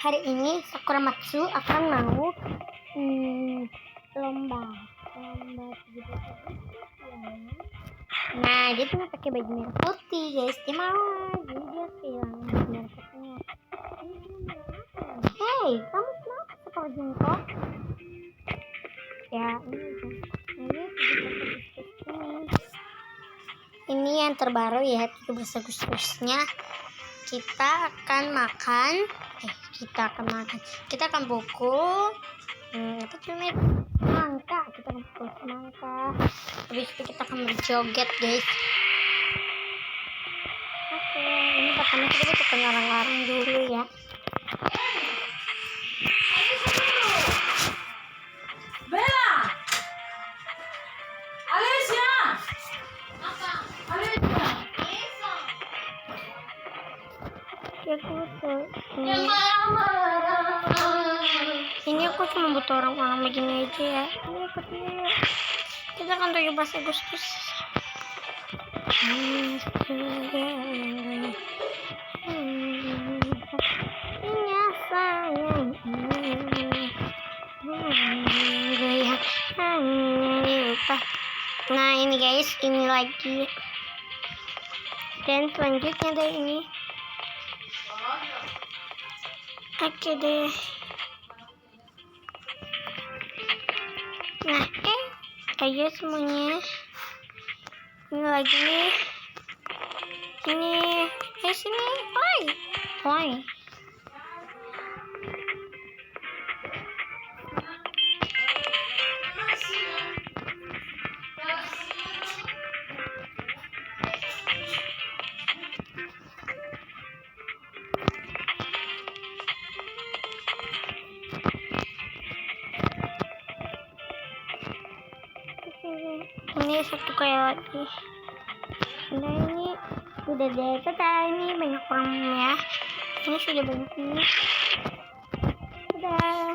Hari ini Sakura Matsu akan mau lomba gitu. Nah, dia tuh pakai baju merah putih, guys. Dia mau, jadi dia bilang baju merah putihnya. Hei, kamu kenapa suka jengkok? Ya, ini yang terbaru ya, 17 Agustusnya. Kita akan pukul apa namanya, semangka. Kita akan pukul semangka. Habis itu kita akan berjoget, guys. Oke, ini pertama kita butuh larang-larang dulu ya. Bella, Alicia, Alicia. Ini aku cuma butuh orang-orang begini aja ya. Ini ikutnya. Kita akan 17 Agustus. Nah ini guys, ini lagi. Dan selanjutnya dari ini. Oke deh. Nah, ayo semuanya. Ini lagi nih. Ini, sini. Oi. Ini satu kayak lagi. Nah ini udah deket ini banyak orang ya. Ini sudah banyak nih. Udah.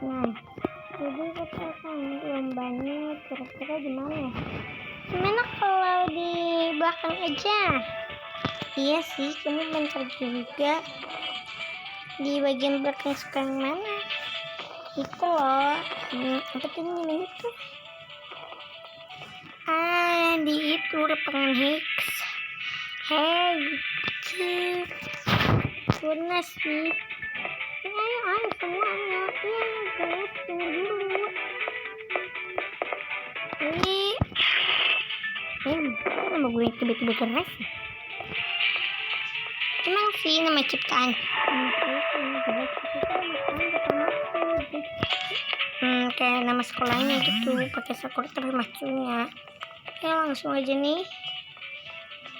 Nah, jadi kita akan lombanya kira-kira gimana ya? Gimana kalau di belakang aja? Iya sih, kamu bentar juga. Di bagian belakang suka yang mana? Itu loh. Apa tuh namanya itu? Di itu lapangan Hicks. Hei, guna sih. Ayo semuanya. Iya, guys, tunggu dulu. Ini nama gue tiba-tiba keras. Emang sih nama ciptaan. Kayak nama sekolahnya gitu, pakai Sakura tapi Matsunya. Ya langsung aja nih.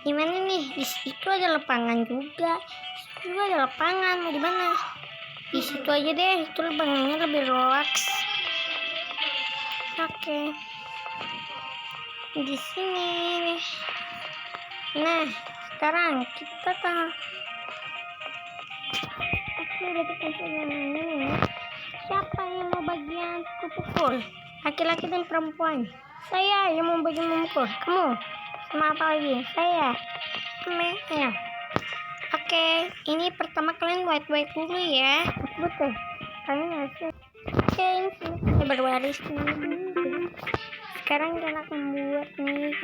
Gimana nih? Di situ ada lapangan juga. Di situ ada lapangan. Mau di mana? Di situ aja deh. Itu lapangannya lebih relax. Oke. Di sini. Nah, sekarang kita udah kita ini. Siapa yang mau bagian pukul? Laki-laki dan perempuan. Saya yang mau bagian memukul. Kamu sama apa lagi? Saya. Ya. Oke, ini pertama kalian white dulu ya. Betul. Kalian harus. Oke, ini sudah berbaris nih. Sekarang kita akan buat nih,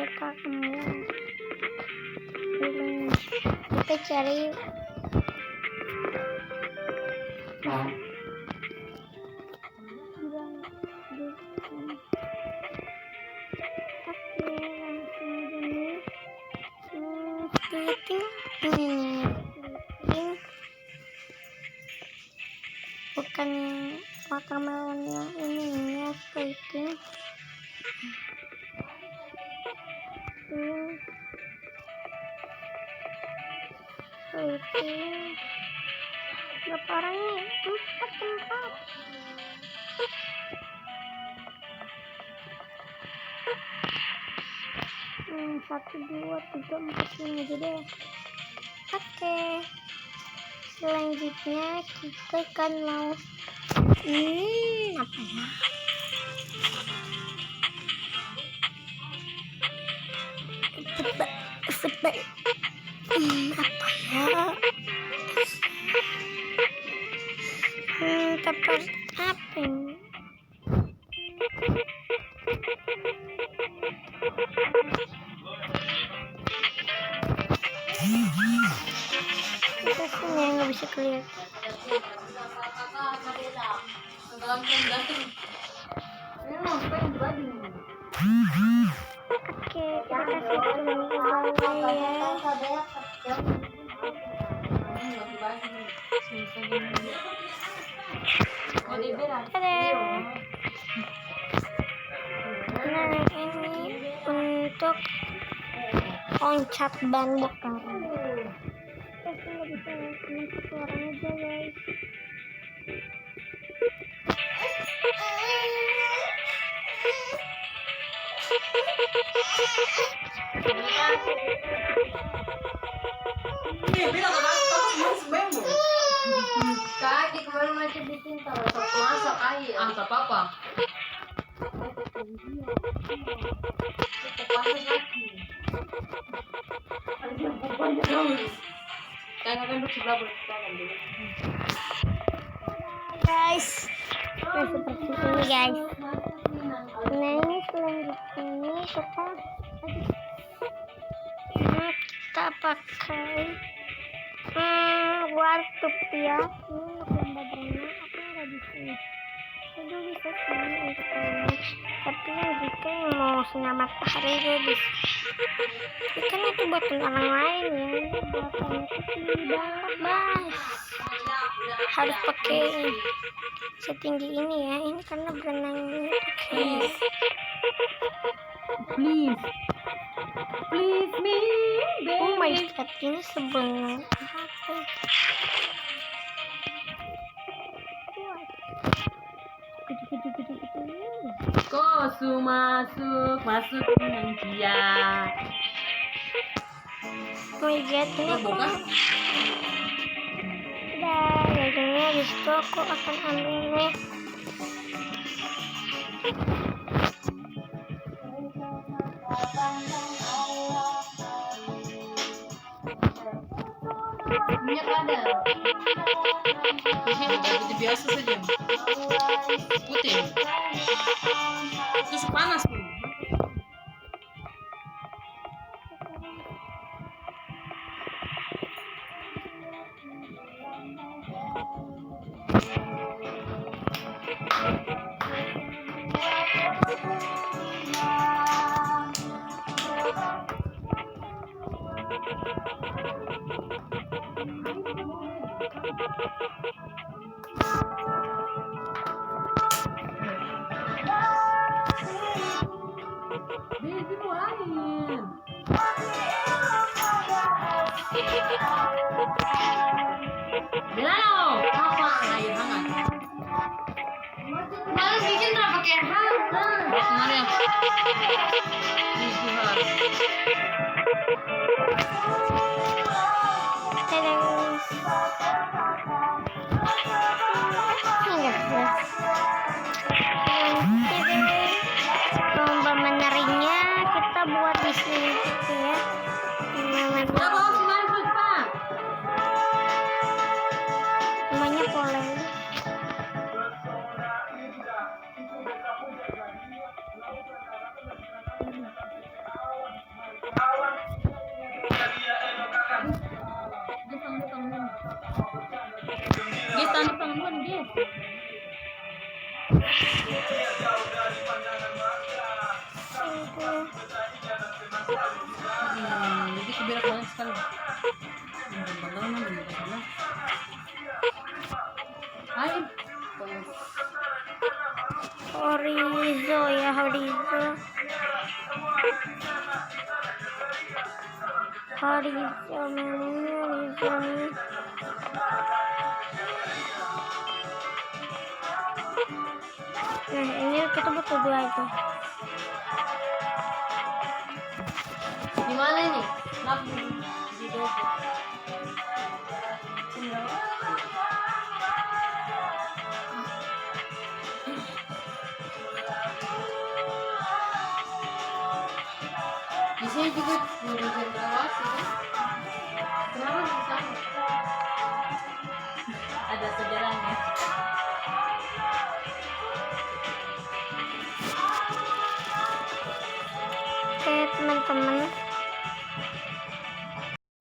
kita cari bukan watermelon yang ini ya, plating. Berapa orang nih? 4 tempat. Satu, 2, 3, 4, 5 aja deh. Oke. Selanjutnya kita akan mau apa ya? Apa ya? mantap apa ini? Kita sini nggak bisa kelihatan. Oke, kita kasih dulu ke bawah ya. Nah, ini untuk loncat ban bakar. Kita nggak bisa langsung suaranya aja guys. Kaki kemarin macam bikin taruh masak aja. Ah, tak apa-apa. Guys, nah seperti ini guys. Nah ini selanjutnya kita pakai wartup ya. Ini untuk lomba berenang aku nggak di sini. Aduh bisa sini untuk berenang. Tapi jika yang mau sinar matahari dia bisa. Tapi kan itu buat orang lain ya. Ini buatannya tinggi banget guys. Harus pakai setinggi ini ya. Ini karena berenang ini pakai. Please me, baby. Oh my god, ini sebelum apa? Kosu masuk dengan dia. Oh my god, ini aku udah jadinya habis itu aku akan ambil ini. Minyak ada. Ini putih biasa saja. Putih. Susu panas tuh. Baby mau angin. Belano, apa air hangat? Malah bikin nggak pakai air hangat. Sebenarnya. Ini Tuhan. Lomba menarinya kita buat di sini gitu ya. Namanya poleng. Jadi kebirak banyak sekali. Hai. Horizo ya, horizo. Horizo mana horizo nih? Nah ini kita butuh dua aja. Gimana nih? Di sini juga menunjukkan lewati kan? Kenapa bisa? Ada sejarahnya. Oke teman-teman,